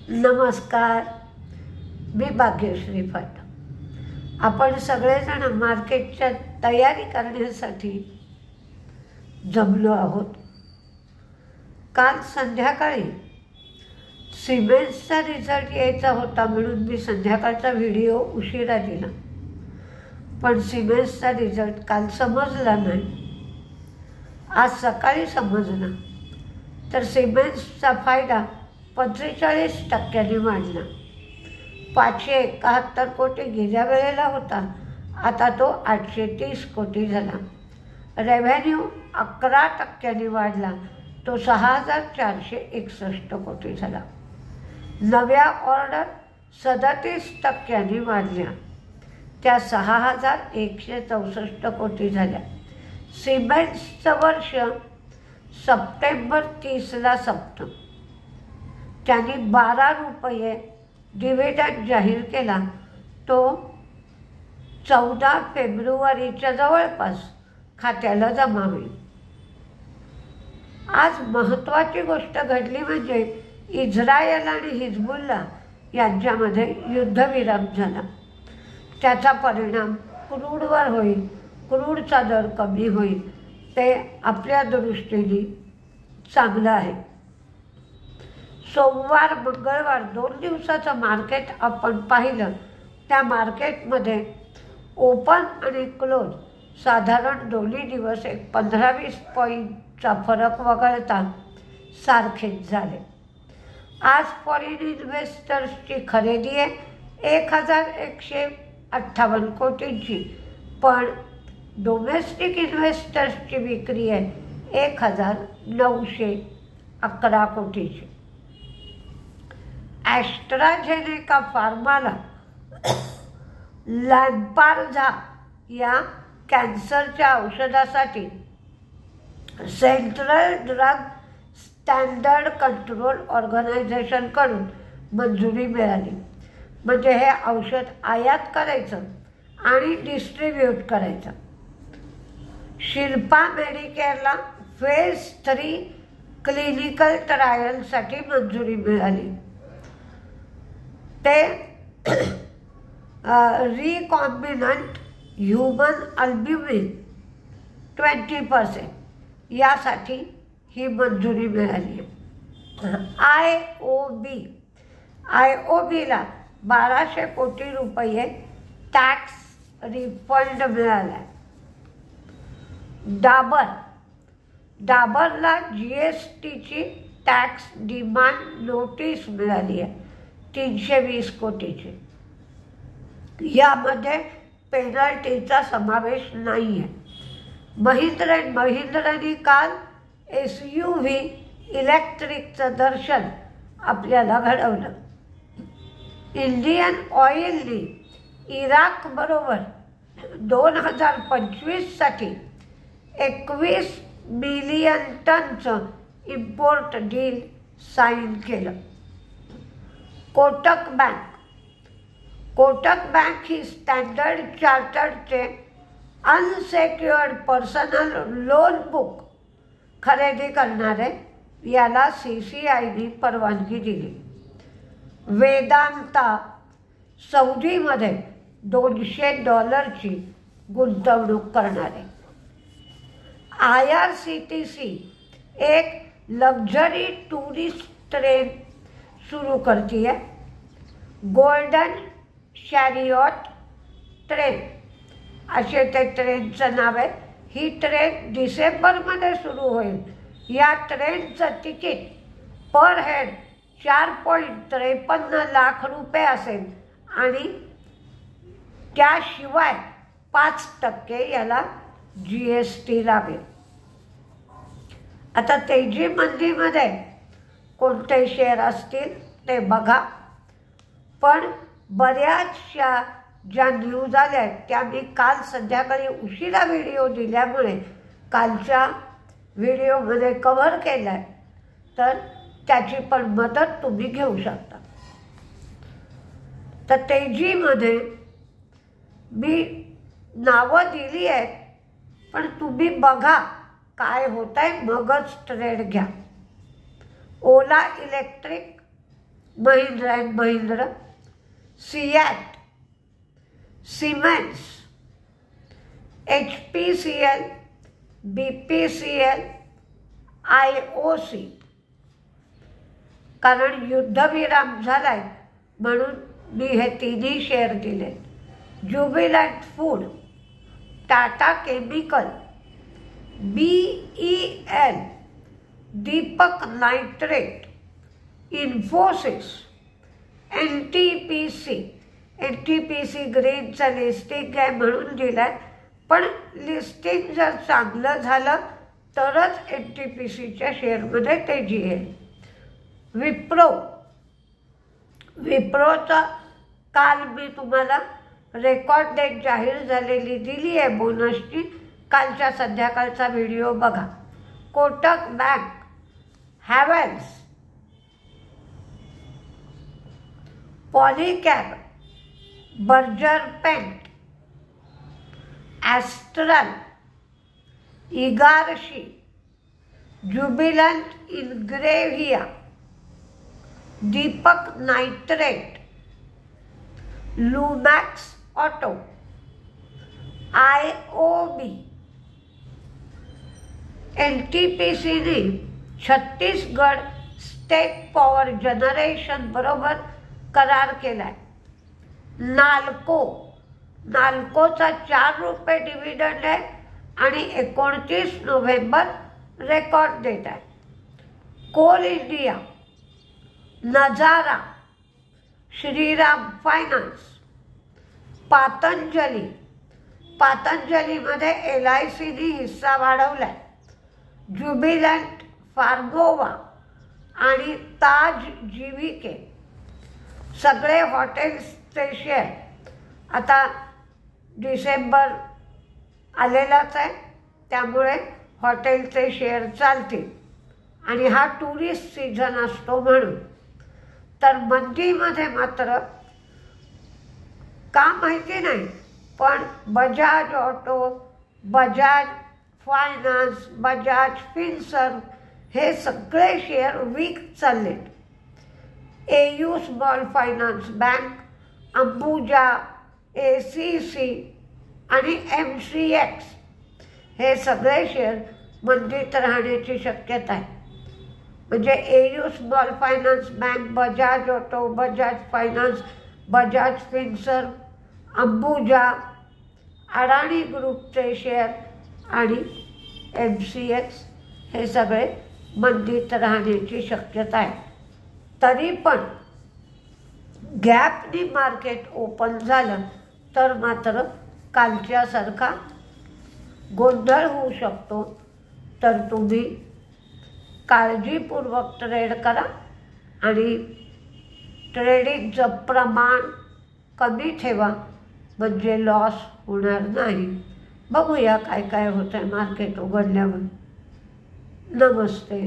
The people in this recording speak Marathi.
नमस्कार, मी भाग्यश्री भट. आपण सगळेजण मार्केटच्या तयारी करण्यासाठी जमलो आहोत. काल संध्याकाळी सिमेंसचा रिझल्ट यायचा होता म्हणून मी संध्याकाळचा व्हिडिओ उशिरा दिला, पण सिमेंसचा रिझल्ट काल समजला नाही. आज सकाळी समजला तर सिमेंसचा फायदा 45% वाढला. 571 कोटी गेल्या वेळेला होता, आता तो 830 कोटी झाला. रेव्हेन्यू 11% वाढला, तो 6461 कोटी झाला. नव्या ऑर्डर 37% वाढल्या, त्या 6164 कोटी झाल्या. सिमेंसचं वर्ष सप्टेंबर 30ला संपतं. त्यांनी 12 रुपये डिव्हिडंड जाहीर केला. तो 14 फेब्रुवारीच्या जवळपास खात्याला जमा होईल. आज महत्त्वाची गोष्ट घडली म्हणजे इस्रायल आणि हिजबुल्ला यांच्यामध्ये युद्धविराम झाला. त्याचा परिणाम क्रूडवर होईल, क्रूडचा दर कमी होईल. ते आपल्या दृष्टीने चांगलं आहे. सोमवार मंगळवार 2 दिवसाचं मार्केट आपण पाहिलं. त्या मार्केटमध्ये ओपन आणि क्लोज साधारण दोन्ही दिवस एक 15-20 पॉईंटचा फरक वगळता सारखेच झाले. आज फॉरेन इन्व्हेस्टर्सची खरेदी आहे 1158 कोटींची, पण डोमेस्टिक इन्व्हेस्टर्सची विक्री आहे 1911 कोटीची. ॲस्ट्राझेनेका फार्माला लॅम्पार्झा या कॅन्सरच्या औषधासाठी सेंट्रल ड्रग स्टँडर्ड कंट्रोल ऑर्गनायझेशनकडून मंजुरी मिळाली. म्हणजे हे औषध आयात करायचं आणि डिस्ट्रीब्यूट करायचं. शिल्पा मेडिकेअरला फेज 3 क्लिनिकल ट्रायलसाठी मंजुरी मिळाली. ते रिकॉम्बिनंट ह्युमन अल्ब्युमिन 20% यासाठी ही मंजुरी मिळाली आहे. IOBला 1200 कोटी रुपये टॅक्स रिफंड मिळाला. डाबरला GSTची टॅक्स डिमांड नोटीस मिळाली आहे 320 कोटीची. यामध्ये पेनल्टीचा समावेश नाही आहे. महिंद्रांनी काल SUV इलेक्ट्रिकचं दर्शन आपल्याला घडवलं. इंडियन ऑइलने इराकबरोबर 2025साठी 21 मिलियन टनचं इम्पोर्ट डील साईन केलं. कोटक बँक ही स्टँडर्ड चार्टर्डचे अनसेक्युअर्ड पर्सनल लोन बुक खरेदी करणारे याला CCIने परवानगी दिली. वेदांता सौदीमध्ये $200 गुंतवणूक करणारे. IRCTC एक लक्झरी टुरिस्ट ट्रेन सुरू करते आहे. गोल्डन शॅरियट ट्रेन असे ते ट्रेनचं नाव आहे. ही ट्रेन डिसेंबरमध्ये सुरू होईल. या ट्रेनचं तिकीट पर हेड 4.53 लाख रुपये असेल आणि त्याशिवाय 5% याला GST लागेल. आता तेजी मंदीमध्ये कोणते शेअर असतील ते बघा, पण बऱ्याचशा ज्या न्यूज आल्या आहेत त्या मी काल संध्याकाळी उशिरा व्हिडिओ दिल्यामुळे कालच्या व्हिडिओमध्ये कव्हर केला आहे, तर त्याची पण मदत तुम्ही घेऊ शकता. तर तेजीमध्ये मी नावं दिली आहेत, पण तुम्ही बघा काय होत आहे मगच ट्रेड घ्या. Ola electric Mahindra and Mahindra, CEAT, Siemens, HPCL, BPCL, IOC. कारण युद्धविराम झालाय म्हणून मी हे तिन्ही शेअर दिले. Jubilant food, Tata chemical, BEL, Deepak nitrate, Infosys, NTPC. NTPC ग्रीनचं लिस्टिंग आहे म्हणून दिलं आहे, पण लिस्टिंग जर चांगलं झालं तरच NTPCच्या शेअरमध्ये तेजी येईल. विप्रोचा काल मी तुम्हाला रेकॉर्ड डेट जाहीर झालेली दिली आहे बोनसची. कालच्या संध्याकाळचा व्हिडिओ बघा. Kotak bank, Havells, Polycab, Berger paint, Astral, Igarashi, Jubilant Ingrevia, Deepak nitrate, Lumax auto, IOB. NTPCने छत्तीसगड स्टेट पॉवर जनरेशन बरोबर करार केलाय. नाल्कोचा 4 रुपये डिव्हिडंड आहे आणि 29 नोव्हेंबर रेकॉर्ड डेट आहे. कोल इंडिया, नजारा, श्रीराम फायनान्स, पातंजलीमध्ये LICने हिस्सा वाढवलाय. ज्युबिलंट फार्मोवा आणि ताज जीविके. सगळे हॉटेल्सचे शेअर. आता डिसेंबर आलेलाच आहे त्यामुळे हॉटेलचे शेअर चालतील आणि हा टुरिस्ट सीझन असतो म्हणून. तर मंदीमध्ये मात्र का माहिती नाही, पण Bajaj auto, Bajaj finance, Bajaj Finserv हे सगळे शेअर वीक चालले. AU small finance bank, Ambuja, ACC आणि MCX हे सगळे शेअर मंदीत राहण्याची शक्यता आहे. म्हणजे AU small finance bank, Bajaj auto, Bajaj finance, Bajaj Finserv, Ambuja, अडाणी ग्रुपचे शेअर आणि MCX हे सगळे मंदीत राहण्याची शक्यता आहे. तरी पण गॅपनी मार्केट ओपन झालं तर मात्र कालच्यासारखा गोंधळ होऊ शकतो. तर तुम्ही काळजीपूर्वक ट्रेड करा आणि ट्रेडिंगचं प्रमाण कमी ठेवा म्हणजे लॉस होणार नाही. बघूया काय काय होतं आहे मार्केट उघडल्यावर. नमस्ते.